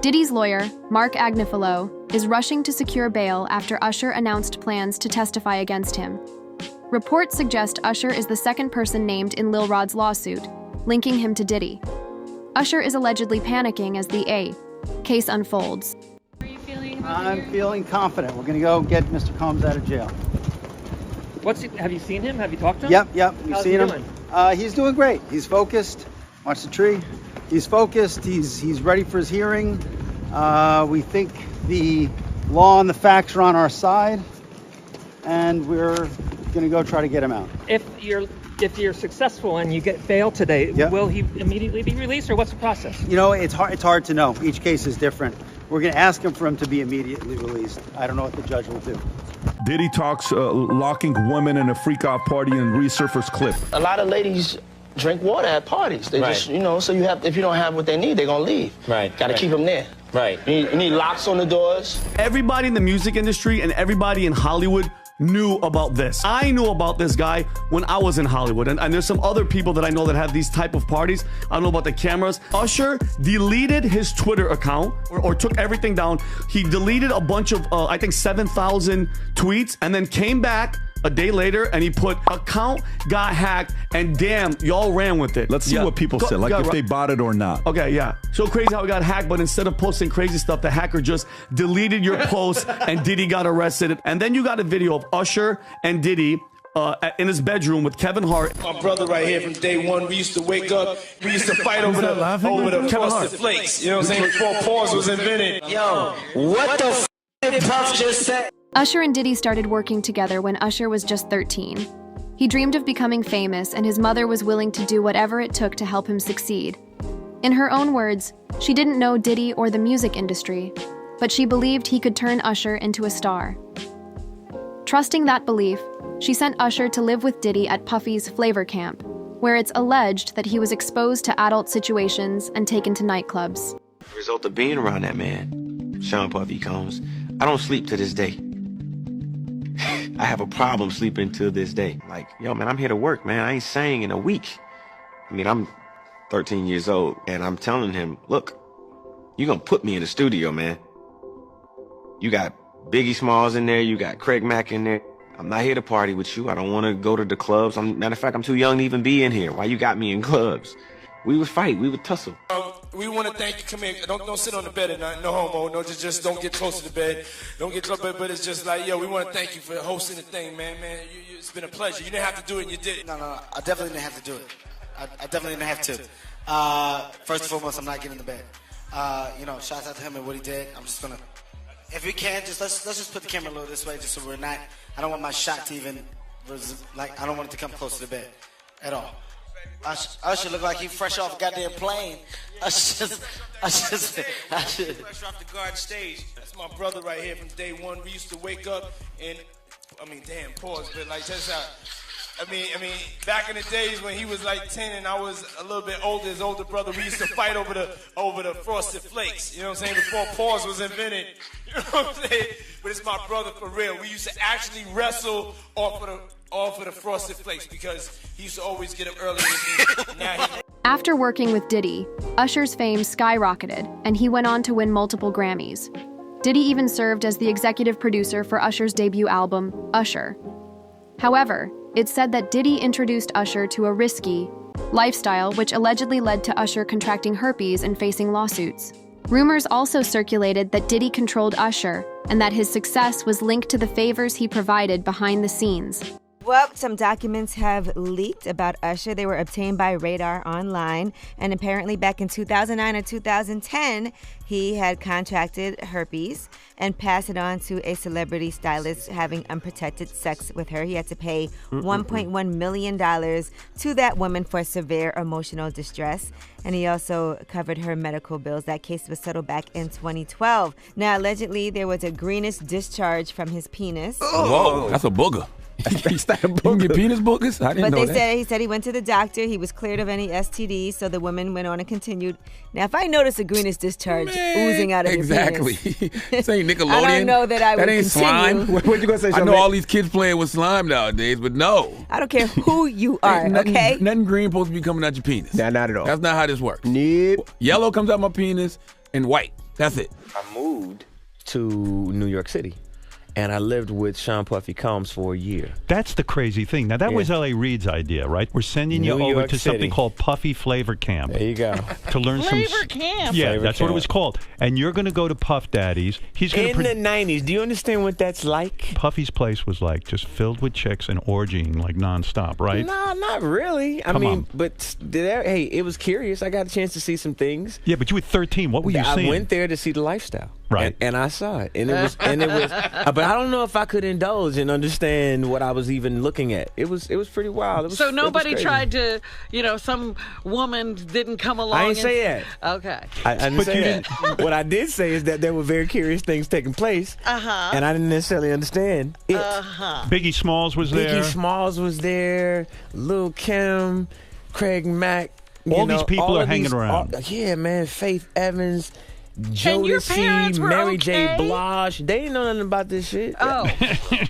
Diddy's lawyer, Mark Agnifilo, is rushing to secure bail after Usher announced plans to testify against him. Reports suggest Usher is the second person named in Lil Rod's lawsuit, linking him to Diddy. Usher is allegedly panicking as the case unfolds. How are you feeling? I'm feeling confident. We're going to go get Mr. Combs out of jail. Have you seen him? Have you talked to him? Yep. You've seen him. He's doing great. He's focused. Watch the tree. He's focused. He's ready for his hearing. We think the law and the facts are on our side, and we're going to go try to get him out. If you're successful and you get bail today, will he immediately be released, or what's the process? You know, it's hard to know. Each case is different. We're going to ask him for him to be immediately released. I don't know what the judge will do. Diddy talks locking women in a freak-out party and resurfaced clip. A lot of ladies drink water at parties. They just, so if you don't have what they need, they're going to leave. Right. Got to keep them there. Right. You need locks on the doors. Everybody in the music industry and everybody in Hollywood knew about this. I knew about this guy when I was in Hollywood, and there's some other people that I know that have these type of parties. I don't know about the cameras. Usher deleted his Twitter account or took everything down. He deleted a bunch of, I think 7,000 tweets, and then came back a day later and he put account got hacked, and damn, y'all ran with it. Let's see what people said, like if they bought it or not. Okay, yeah. So crazy how it got hacked, but instead of posting crazy stuff, the hacker just deleted your post and Diddy got arrested. And then you got a video of Usher and Diddy in his bedroom with Kevin Hart. My brother right here from day one, we used to wake up, we used to fight over the Frosted Flakes. You know what I'm saying? Before pause was invented. Yo, what the f*** did Puff just say? Usher and Diddy started working together when Usher was just 13. He dreamed of becoming famous, and his mother was willing to do whatever it took to help him succeed. In her own words, she didn't know Diddy or the music industry, but she believed he could turn Usher into a star. Trusting that belief, she sent Usher to live with Diddy at Puffy's Flavor Camp, where it's alleged that he was exposed to adult situations and taken to nightclubs. As a result of being around that man, Sean Puffy Combs, I don't sleep to this day. I have a problem sleeping to this day. Like, yo, man, I'm here to work, man. I ain't sang in a week. I mean, I'm 13 years old, and I'm telling him, look, you're going to put me in the studio, man. You got Biggie Smalls in there. You got Craig Mack in there. I'm not here to party with you. I don't want to go to the clubs. Matter of fact, I'm too young to even be in here. Why you got me in clubs? We would fight. We would tussle. We want to thank you. Come here. Don't sit on the bed at night. No homo. No, just don't get close to the bed. Don't get close. But it's just like, yo, we want to thank you for hosting the thing, man. It's been a pleasure. You didn't have to do it, and you did it. No. I definitely didn't have to do it. I definitely didn't have to. First and foremost, I'm not getting in the bed. Shouts out to him and what he did. I'm just gonna, if we can, let's just put the camera a little this way, just so we're not. I don't want my shot to even, I don't want it to come close to the bed, at all. Usher look like he fresh off a goddamn plane. Fresh off the garden stage. That's my brother right here from day one. We used to wake up and, pause, but like just out. Back in the days when he was like 10 and I was a little bit older, his older brother, we used to fight over the Frosted Flakes. You know what I'm saying? Before pause was invented. You know what I'm saying? But it's my brother for real. We used to actually wrestle off of the Frosted Flakes because he used to always get up early with me. After working with Diddy, Usher's fame skyrocketed, and he went on to win multiple Grammys. Diddy even served as the executive producer for Usher's debut album, Usher. However, it's said that Diddy introduced Usher to a risky lifestyle, which allegedly led to Usher contracting herpes and facing lawsuits. Rumors also circulated that Diddy controlled Usher, and that his success was linked to the favors he provided behind the scenes. Well, some documents have leaked about Usher. They were obtained by Radar Online, and apparently back in 2009 or 2010, he had contracted herpes and passed it on to a celebrity stylist having unprotected sex with her. He had to pay $1.1 million to that woman for severe emotional distress, and he also covered her medical bills. That case was settled back in 2012. Now, allegedly, there was a greenish discharge from his penis. Whoa, that's a booger. You can get penis boogers? I didn't know that. He said he went to the doctor. He was cleared of any STDs, so the woman went on and continued. Now, if I notice a greenish discharge oozing out of your penis. Exactly. This ain't Nickelodeon. I don't know that I would continue. Slime. What you gonna say, I know all these kids playing with slime nowadays, but no. I don't care who you are, okay? Nothing green supposed to be coming out your penis. Nah, not at all. That's not how this works. Nope. Yellow comes out my penis and white. That's it. I moved to New York City, and I lived with Sean Puffy Combs for a year. That's the crazy thing. Now, that was L.A. Reid's idea, right? We're sending you over to something called Puffy Flavor Camp. There you go. To learn Flavor Camp? Yeah, Flavor that's Camp. what it was called. And you're going to go to Puff Daddy's. He's going In the 90s. Do you understand what that's like? Puffy's place was like just filled with chicks and orgying like nonstop, right? No, not really. I Come mean, on. but hey, it was curious. I got a chance to see some things. Yeah, but you were 13. What were you seeing? I went there to see the lifestyle. Right. And I saw it. And it was but I don't know if I could indulge and understand what I was even looking at. It was pretty wild. So nobody tried to, some woman didn't come along. I didn't say that. Okay. I didn't say that. What I did say is that there were very curious things taking place. And I didn't necessarily understand it. Biggie Smalls was there. Biggie Smalls was there. Lil' Kim, Craig Mack. All these people are hanging around. Yeah, man. Faith Evans. And your parents Jodeci, were Mary okay? J. Blige. They didn't know nothing about this shit. Oh.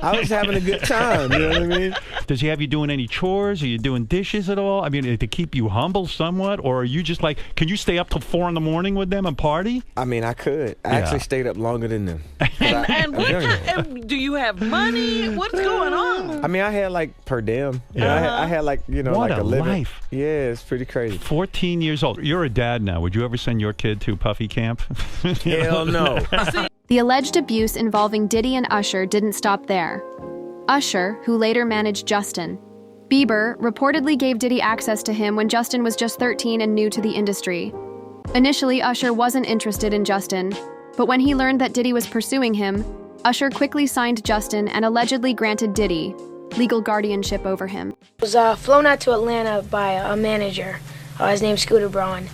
I was having a good time. You know what I mean? Does he have you doing any chores? Are you doing dishes at all? I mean, to keep you humble somewhat? Or are you just like, can you stay up till 4 a.m. with them and party? I mean, I could. I actually stayed up longer than them. And do you have money? What's going on? I mean, I had like per diem. Yeah. I had like, What like a living. life. Yeah, it's pretty crazy. 14 years old. You're a dad now. Would you ever send your kid to Puffy Camp? Hell no. The alleged abuse involving Diddy and Usher didn't stop there. Usher, who later managed Justin Bieber, reportedly gave Diddy access to him when Justin was just 13 and new to the industry. Initially, Usher wasn't interested in Justin, but when he learned that Diddy was pursuing him, Usher quickly signed Justin and allegedly granted Diddy legal guardianship over him. I was flown out to Atlanta by a manager. His name's Scooter Braun.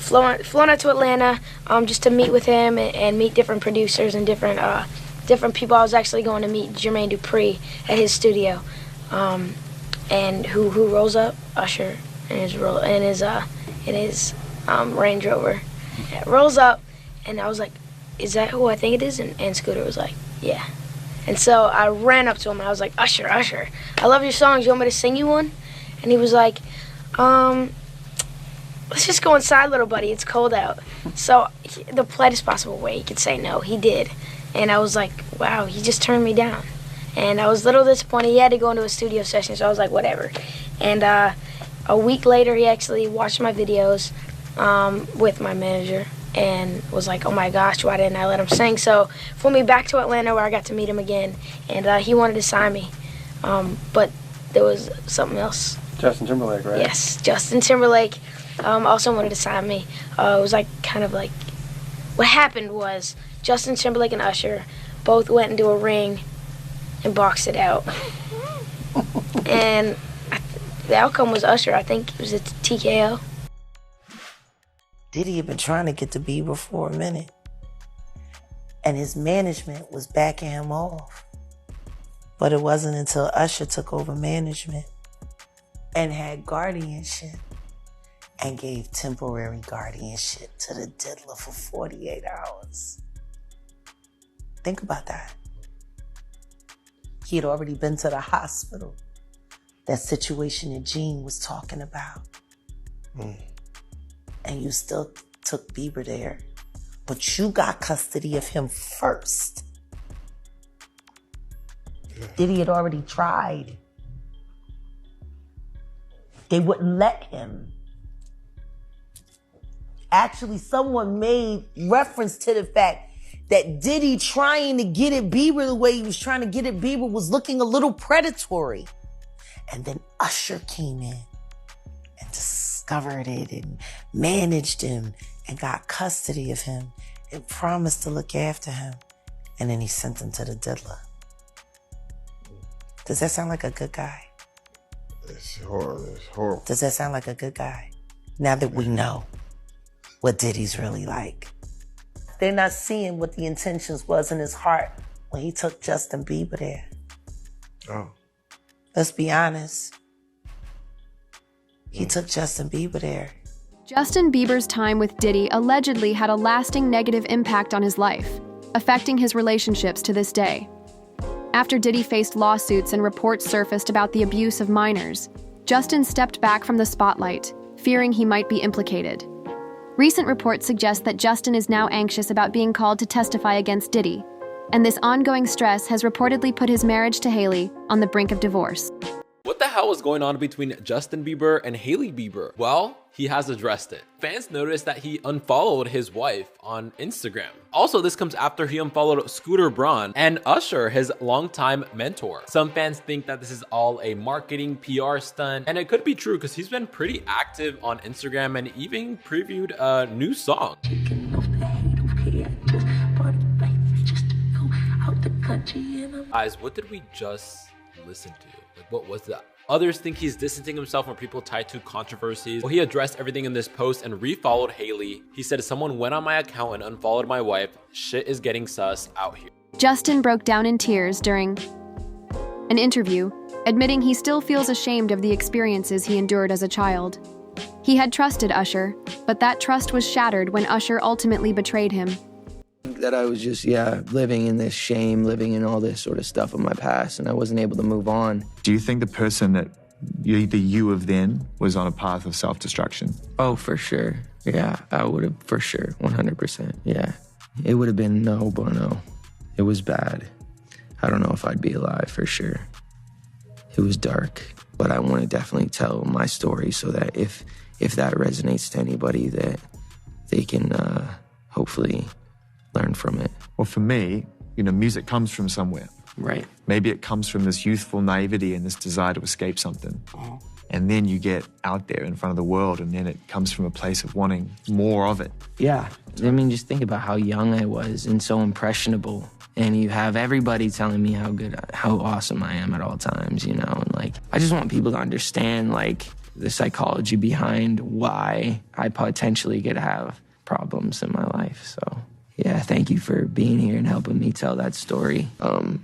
Flown out to Atlanta just to meet with him and meet different producers and different people. I was actually going to meet Jermaine Dupri at his studio, and who rolls up? Usher in his Range Rover. Rolls up, and I was like, "Is that who I think it is?" And Scooter was like, "Yeah." And so I ran up to him and I was like, Usher, I love your songs. You want me to sing you one?" And he was like, "Let's just go inside, little buddy. It's cold out." So the politest possible way he could say no, he did. And I was like, wow, he just turned me down. And I was a little disappointed. He had to go into a studio session, so I was like, whatever. And a week later, he actually watched my videos with my manager and was like, oh my gosh, why didn't I let him sing? So flew me back to Atlanta where I got to meet him again. And he wanted to sign me. But there was something else. Justin Timberlake, right? Yes, Justin Timberlake also wanted to sign me. It was like kind of like, what happened was Justin Timberlake and Usher both went into a ring and boxed it out. And the outcome was Usher. I think it was a TKO. Diddy had been trying to get to Bieber for a minute, and his management was backing him off. But it wasn't until Usher took over management and had guardianship and gave temporary guardianship to the diddler for 48 hours. Think about that. He had already been to the hospital. That situation that Gene was talking about. And you still took Bieber there. But you got custody of him first. Diddy had already tried. They wouldn't let him. Actually, someone made reference to the fact that Diddy trying to get at Bieber the way he was trying to get at Bieber was looking a little predatory. And then Usher came in and discovered it and managed him and got custody of him and promised to look after him. And then he sent him to the diddler. Does that sound like a good guy? It's horrible. It's horrible. Does that sound like a good guy? Now that we know what Diddy's really like. They're not seeing what the intentions was in his heart when he took Justin Bieber there. Oh. Let's be honest. He took Justin Bieber there. Justin Bieber's time with Diddy allegedly had a lasting negative impact on his life, affecting his relationships to this day. After Diddy faced lawsuits and reports surfaced about the abuse of minors, Justin stepped back from the spotlight, fearing he might be implicated. Recent reports suggest that Justin is now anxious about being called to testify against Diddy, and this ongoing stress has reportedly put his marriage to Hailey on the brink of divorce. What the hell is going on between Justin Bieber and Hailey Bieber? Well, he has addressed it. Fans noticed that he unfollowed his wife on Instagram. Also, this comes after he unfollowed Scooter Braun and Usher, his longtime mentor. Some fans think that this is all a marketing PR stunt, and it could be true because he's been pretty active on Instagram and even previewed a new song. Guys, what did we just listen to? Like, what was that? Others think he's distancing himself from people tied to controversies. Well, he addressed everything in this post and refollowed Hailey. He said, someone went on my account and unfollowed my wife. Shit is getting sus out here. Justin broke down in tears during an interview, admitting he still feels ashamed of the experiences he endured as a child. He had trusted Usher, but that trust was shattered when Usher ultimately betrayed him. That I was just, living in this shame, living in all this sort of stuff of my past, and I wasn't able to move on. Do you think the person that the you of then was on a path of self-destruction? Oh, for sure. Yeah, I would have, for sure, 100%. Yeah. It would have been no bueno. It was bad. I don't know if I'd be alive, for sure. It was dark, but I want to definitely tell my story so that if that resonates to anybody, that they can hopefully learn from it. Well, for me, music comes from somewhere. Right. Maybe it comes from this youthful naivety and this desire to escape something. And then you get out there in front of the world, and then it comes from a place of wanting more of it. Yeah. I mean, just think about how young I was and so impressionable. And you have everybody telling me how awesome I am at all times, and I just want people to understand, the psychology behind why I potentially could have problems in my life, so. Yeah, thank you for being here and helping me tell that story. But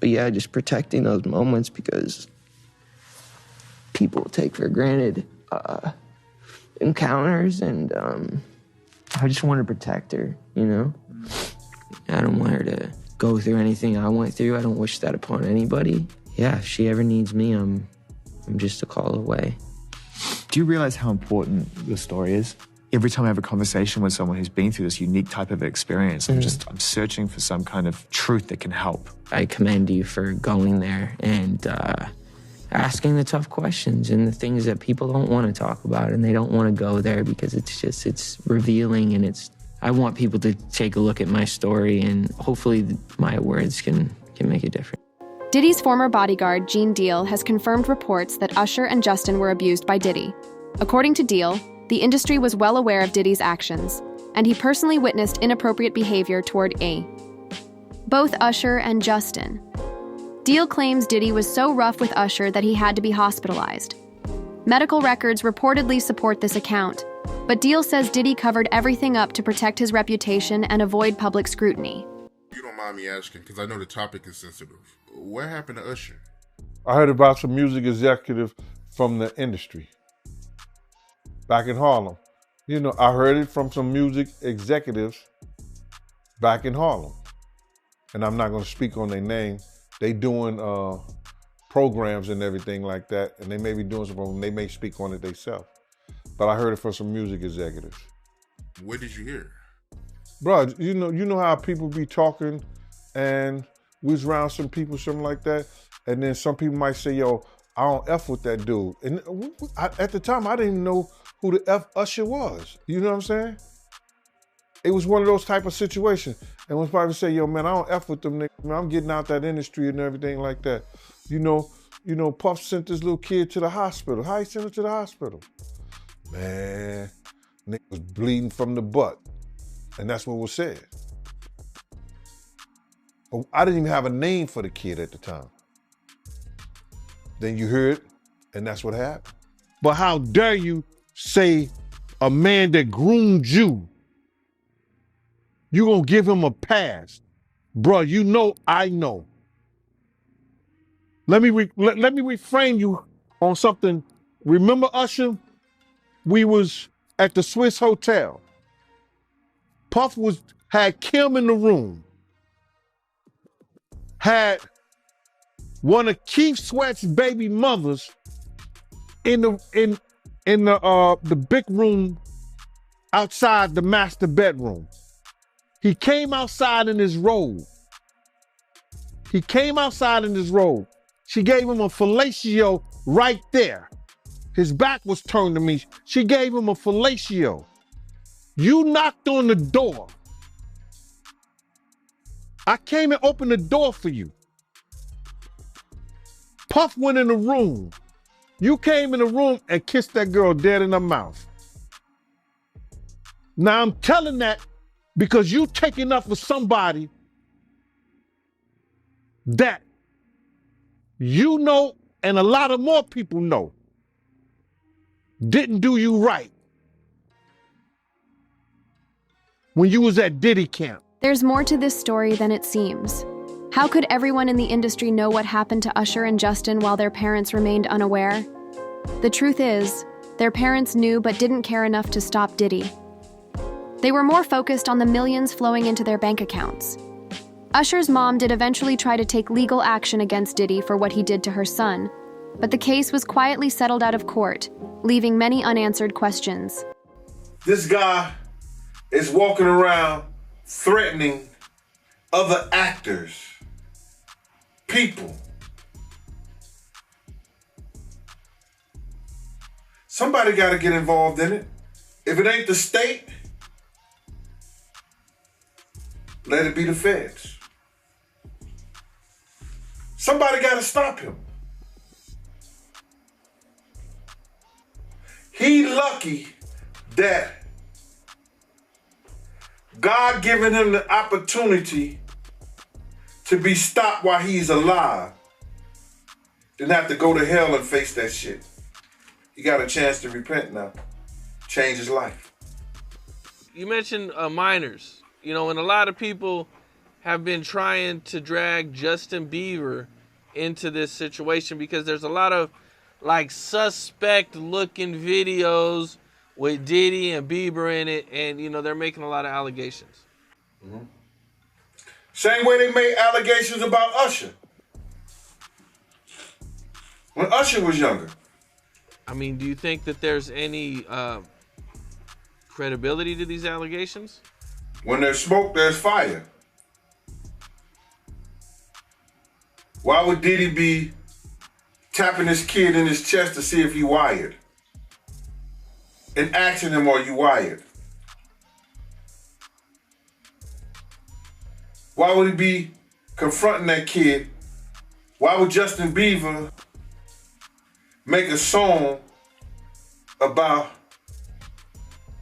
yeah, just protecting those moments because people take for granted encounters, and I just want to protect her, I don't want her to go through anything I went through. I don't wish that upon anybody. Yeah, if she ever needs me, I'm just a call away. Do you realize how important your story is? Every time I have a conversation with someone who's been through this unique type of experience, I'm searching for some kind of truth that can help. I commend you for going there and asking the tough questions and the things that people don't want to talk about, and they don't want to go there because it's revealing, and I want people to take a look at my story, and hopefully my words can make a difference. Diddy's former bodyguard, Gene Deal, has confirmed reports that Usher and Justin were abused by Diddy. According to Deal, the industry was well aware of Diddy's actions, and he personally witnessed inappropriate behavior toward both Usher and Justin. Deal claims Diddy was so rough with Usher that he had to be hospitalized. Medical records reportedly support this account, but Deal says Diddy covered everything up to protect his reputation and avoid public scrutiny. You don't mind me asking, because I know the topic is sensitive. What happened to Usher? I heard about some music executive from the industry back in Harlem. I heard it from some music executives back in Harlem. And I'm not going to speak on their name. They doing programs and everything like that, and they may be doing something, they may speak on it themselves. But I heard it from some music executives. Where did you hear? Bro, you know how people be talking, and we was around some people, something like that, and then some people might say, yo, I don't F with that dude. And at the time, I didn't even know who the F Usher was. You know what I'm saying? It was one of those type of situations. And when somebody say, yo, man, I don't F with them niggas. Man, I'm getting out that industry and everything like that. Puff sent this little kid to the hospital. How he sent him to the hospital? Man, nigga was bleeding from the butt. And that's what was said. But I didn't even have a name for the kid at the time. Then you heard, and that's what happened. But how dare you say a man that groomed you, you gonna give him a pass? Bruh, I know. Let me reframe you on something. Remember Usher? We was at the Swiss Hotel. Puff had Kim in the room. Had one of Keith Sweat's baby mothers in the big room outside the master bedroom. He came outside in his robe. She gave him a fellatio right there. His back was turned to me. She gave him a fellatio. You knocked on the door. I came and opened the door for you. Puff went in the room. You came in the room and kissed that girl dead in her mouth. Now I'm telling that because you taking up for somebody that you know and a lot of more people know didn't do you right when you was at Diddy camp. There's more to this story than it seems. How could everyone in the industry know what happened to Usher and Justin while their parents remained unaware? The truth is, their parents knew but didn't care enough to stop Diddy. They were more focused on the millions flowing into their bank accounts. Usher's mom did eventually try to take legal action against Diddy for what he did to her son, but the case was quietly settled out of court, leaving many unanswered questions. This guy is walking around threatening other actors, people. Somebody got to get involved in it. If it ain't the state, let it be the feds. Somebody got to stop him. He lucky that God given him the opportunity to be stopped while he's alive, didn't have to go to hell and face that shit. He got a chance to repent now, change his life. You mentioned minors, and a lot of people have been trying to drag Justin Bieber into this situation because there's a lot of suspect looking videos with Diddy and Bieber in it, and they're making a lot of allegations. Mm-hmm. Same way they made allegations about Usher when Usher was younger. I mean, do you think that there's any credibility to these allegations? When there's smoke, there's fire. Why would Diddy be tapping his kid in his chest to see if he wired? And asking him, are you wired? Why would he be confronting that kid? Why would Justin Bieber make a song about,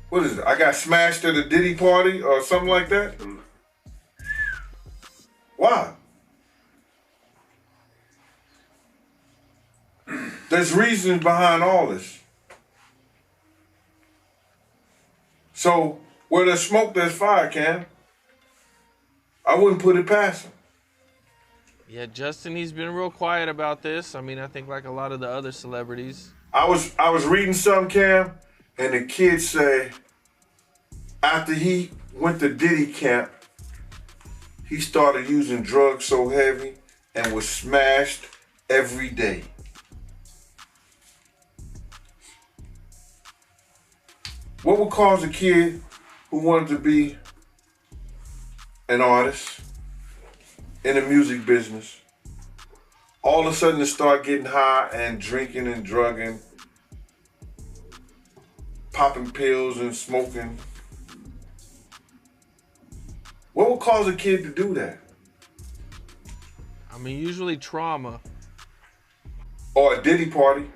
what is it? I got smashed at a Diddy party or something like that? Why? There's reasons behind all this. So where there's smoke, there's fire, Cam. I wouldn't put it past him. Yeah, Justin, he's been real quiet about this. I mean, I think like a lot of the other celebrities. I was reading something, Cam, and the kid say after he went to Diddy camp, he started using drugs so heavy and was smashed every day. What would cause a kid who wanted to be an artist in the music business all of a sudden to start getting high and drinking and drugging, popping pills and smoking? What would cause a kid to do that? I mean, usually trauma. Or a Diddy party.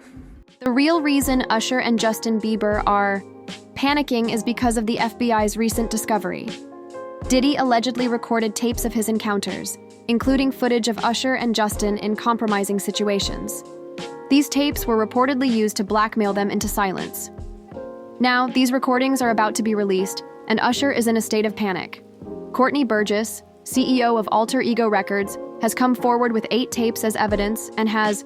The real reason Usher and Justin Bieber are panicking is because of the FBI's recent discovery. Diddy allegedly recorded tapes of his encounters, including footage of Usher and Justin in compromising situations. These tapes were reportedly used to blackmail them into silence. Now, these recordings are about to be released, and Usher is in a state of panic. Courtney Burgess, CEO of Alter Ego Records, has come forward with 8 tapes as evidence and has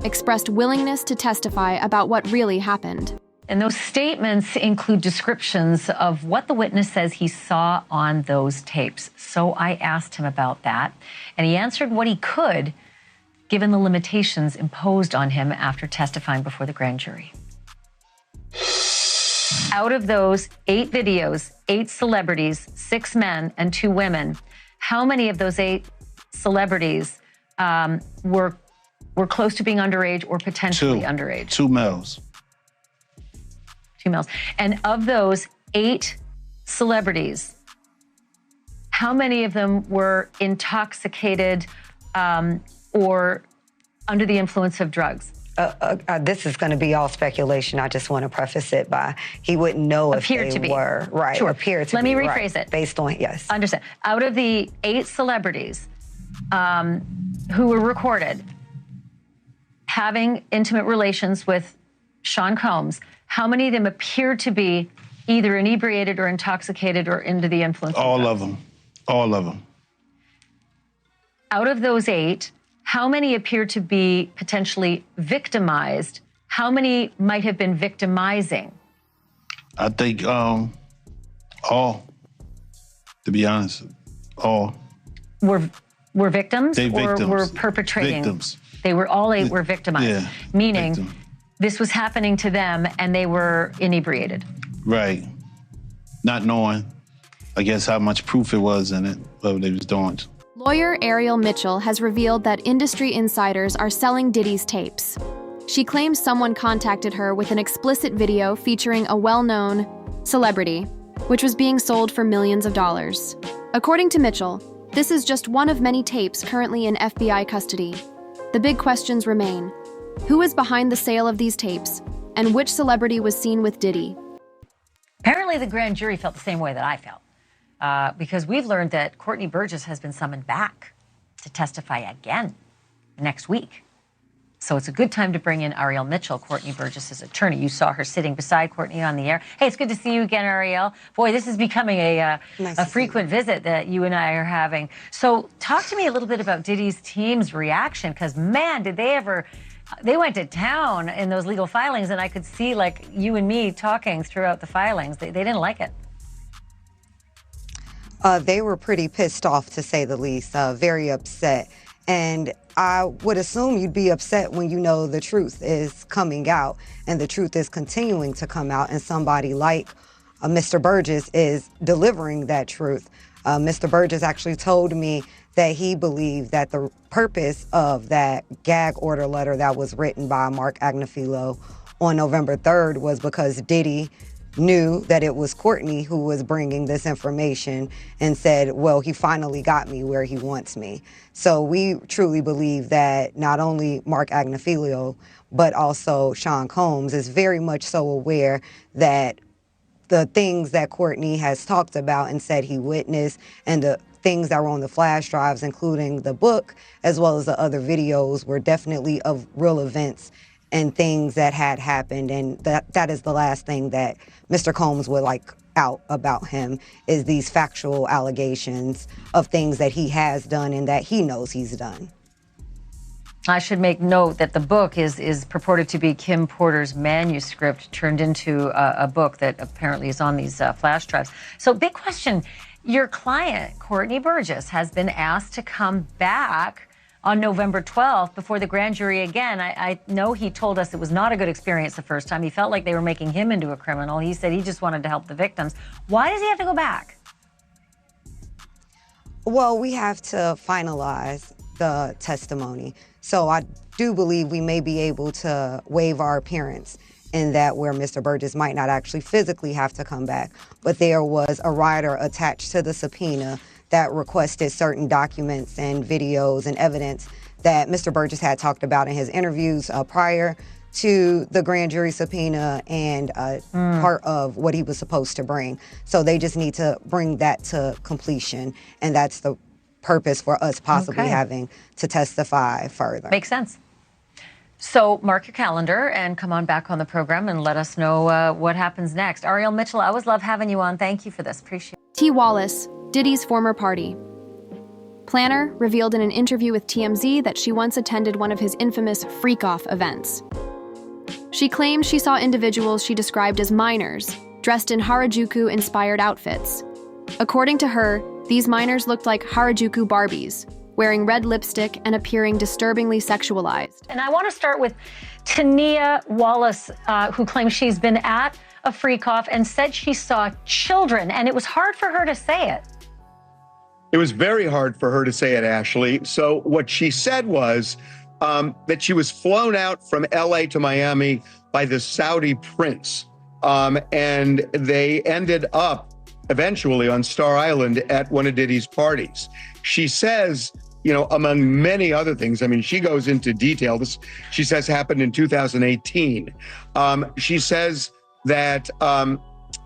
expressed willingness to testify about what really happened. And those statements include descriptions of what the witness says he saw on those tapes. So I asked him about that, and he answered what he could, given the limitations imposed on him after testifying before the grand jury. Out of those 8 videos, 8 celebrities, 6 men and 2 women, how many of those 8 celebrities were close to being underage or potentially underage? 2 males. 2 males. And of those 8 celebrities, how many of them were intoxicated or under the influence of drugs? This is going to be all speculation. I just want to preface it by he wouldn't know if they were. Right. Sure. Appear to Let be. me rephrase it. Based on, yes. Understand. Out of the 8 celebrities who were recorded having intimate relations with Sean Combs, how many of them appeared to be either inebriated or intoxicated or under the influence of drugs? All of them. All of them. Out of those 8, how many appear to be potentially victimized? How many might have been victimizing? I think all, to be honest, all. Were victims They or victims. were perpetrating? Victims. They were, all 8 were victimized. Yeah, meaning this was happening to them and they were inebriated. Right. Not knowing, I guess, how much proof it was in it, what they was doing. Lawyer Ariel Mitchell has revealed that industry insiders are selling Diddy's tapes. She claims someone contacted her with an explicit video featuring a well-known celebrity, which was being sold for millions of dollars. According to Mitchell, this is just one of many tapes currently in FBI custody. The big questions remain. Who is behind the sale of these tapes, and which celebrity was seen with Diddy? Apparently the grand jury felt the same way that I felt. Because we've learned that Courtney Burgess has been summoned back to testify again next week. So it's a good time to bring in Ariel Mitchell, Courtney Burgess's attorney. You saw her sitting beside Courtney on the air. Hey, it's good to see you again, Ariel. Boy, this is becoming a frequent visit that you and I are having. So talk to me a little bit about Diddy's team's reaction, because man, did they ever... They went to town in those legal filings, and I could see, like, you and me talking throughout the filings. They didn't like it. They were pretty pissed off, to say the least, very upset. And I would assume you'd be upset when you know the truth is coming out and the truth is continuing to come out, and somebody like Mr. Burgess is delivering that truth. Mr. Burgess actually told me that he believed that the purpose of that gag order letter that was written by Mark Agnifilo on November 3rd was because Diddy knew that it was Courtney who was bringing this information and said, well, he finally got me where he wants me. So we truly believe that not only Mark Agnifilo, but also Sean Combs is very much so aware that the things that Courtney has talked about and said he witnessed, and the things that were on the flash drives, including the book, as well as the other videos, were definitely of real events and things that had happened. And that is the last thing that Mr. Combs would like out about him, is these factual allegations of things that he has done and that he knows he's done. I should make note that the book is purported to be Kim Porter's manuscript turned into a book that apparently is on these flash drives. So big question, your client, Courtney Burgess, has been asked to come back on November 12th before the grand jury again. I know he told us it was not a good experience the first time. He felt like they were making him into a criminal. He said he just wanted to help the victims. Why does he have to go back? Well, we have to finalize the testimony. So I do believe we may be able to waive our appearance in that where Mr. Burgess might not actually physically have to come back, but there was a rider attached to the subpoena that requested certain documents and videos and evidence that Mr. Burgess had talked about in his interviews prior to the grand jury subpoena and part of what he was supposed to bring. So they just need to bring that to completion, and that's the purpose for us possibly having to testify further. Makes sense. So mark your calendar and come on back on the program and let us know what happens next. Ariel Mitchell, I always love having you on. Thank you for this. Appreciate it. T. Wallace, Diddy's former party. Planner revealed in an interview with TMZ that she once attended one of his infamous freak-off events. She claimed she saw individuals she described as minors, dressed in Harajuku-inspired outfits. According to her, these minors looked like Harajuku Barbies, wearing red lipstick and appearing disturbingly sexualized. And I want to start with Tania Wallace, who claims she's been at a freak off and said she saw children, and it was hard for her to say it. It was very hard for her to say it, Ashley. So what she said was that she was flown out from LA to Miami by the Saudi prince. And they ended up eventually on Star Island at one of Diddy's parties. She says, you know, among many other things, I mean, she goes into detail. This, she says, happened in 2018. She says that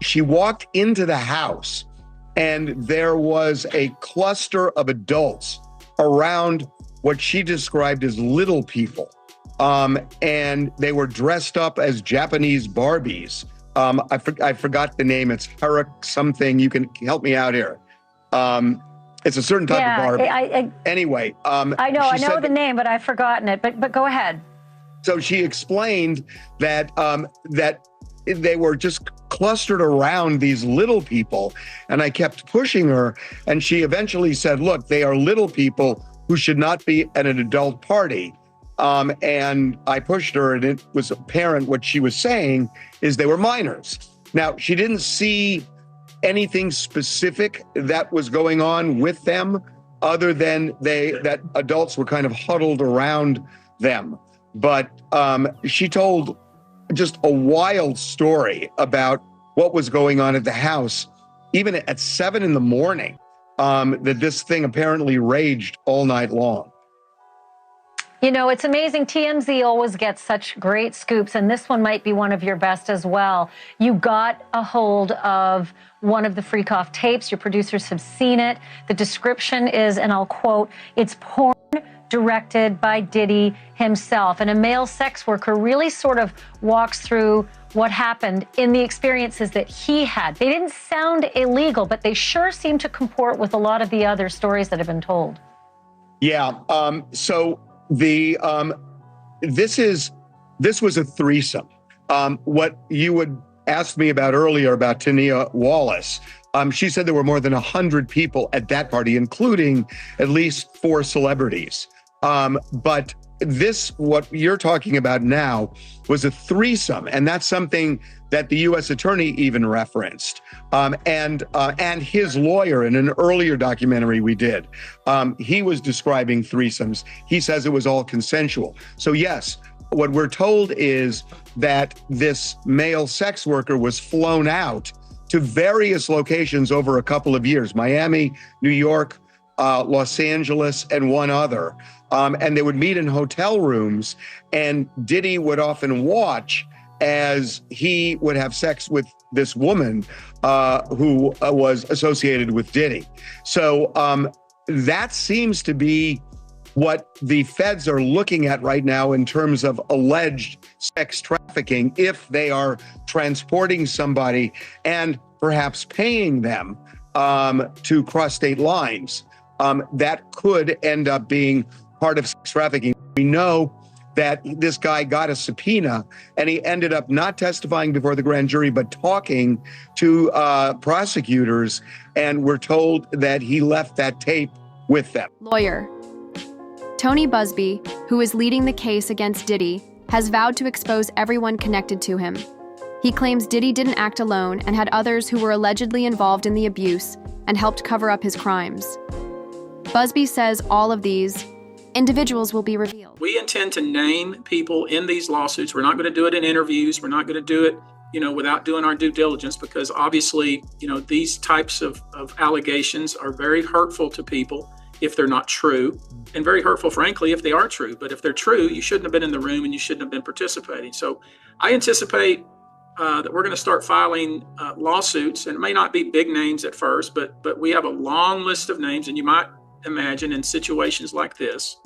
she walked into the house and there was a cluster of adults around what she described as little people. And they were dressed up as Japanese Barbies. I forgot the name. It's Harak something. You can help me out here. It's a certain type of Barbie. Anyway. I know the name, but I've forgotten it. But go ahead. So she explained that that they were just clustered around these little people. And I kept pushing her. And she eventually said, look, they are little people who should not be at an adult party. And I pushed her, and it was apparent what she was saying is they were minors. Now, she didn't see anything specific that was going on with them other than that adults were kind of huddled around them. But she told just a wild story about what was going on at the house, even at 7 a.m, that this thing apparently raged all night long. You know, it's amazing. TMZ always gets such great scoops, and this one might be one of your best as well. You got a hold of one of the Freak Off tapes. Your producers have seen it. The description is, and I'll quote, "It's porn directed by Diddy himself." And a male sex worker really sort of walks through what happened in the experiences that he had. They didn't sound illegal, but they sure seem to comport with a lot of the other stories that have been told. Yeah. This was a threesome. What you would ask me about earlier about Tania Wallace, she said there were more than 100 people at that party, including at least 4 celebrities. But this, what you're talking about now, was a threesome, and that's something that the U.S. attorney even referenced, and his lawyer in an earlier documentary we did. He was describing threesomes. He says it was all consensual. So yes, what we're told is that this male sex worker was flown out to various locations over a couple of years: Miami, New York, Los Angeles, and one other. And they would meet in hotel rooms, and Diddy would often watch as he would have sex with this woman who was associated with Diddy. So that seems to be what the feds are looking at right now in terms of alleged sex trafficking, if they are transporting somebody and perhaps paying them to cross state lines. That could end up being part of sex trafficking. We know that this guy got a subpoena, and he ended up not testifying before the grand jury, but talking to prosecutors, and we're told that he left that tape with them. Lawyer. Tony Busby, who is leading the case against Diddy, has vowed to expose everyone connected to him. He claims Diddy didn't act alone and had others who were allegedly involved in the abuse and helped cover up his crimes. Busby says all of these individuals will be revealed. We intend to name people in these lawsuits. We're not going to do it in interviews. We're not going to do it, without doing our due diligence, because obviously, these types of allegations are very hurtful to people if they're not true, and very hurtful, frankly, if they are true. But if they're true, you shouldn't have been in the room and you shouldn't have been participating. So I anticipate that we're going to start filing lawsuits, and it may not be big names at first, but we have a long list of names, and you might imagine in situations like this,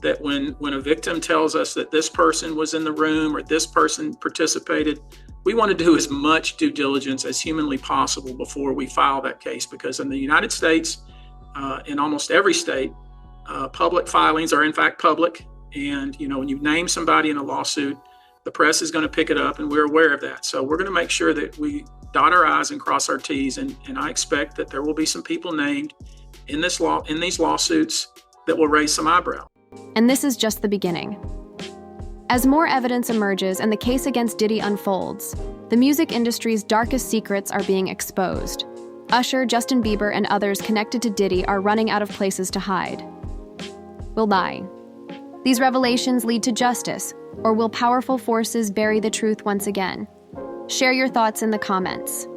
that when a victim tells us that this person was in the room or this person participated, we want to do as much due diligence as humanly possible before we file that case, because in the United States, in almost every state, public filings are in fact public. And, when you name somebody in a lawsuit, the press is going to pick it up, and we're aware of that. So we're going to make sure that we dot our I's and cross our T's. And I expect that there will be some people named in these lawsuits that will raise some eyebrow. And this is just the beginning. As more evidence emerges and the case against Diddy unfolds, The music industry's darkest secrets are being exposed. Usher, Justin Bieber, and others connected to Diddy are running out of places to hide. Will lie. These revelations lead to justice, or will powerful forces bury the truth once again? Share your thoughts in the comments.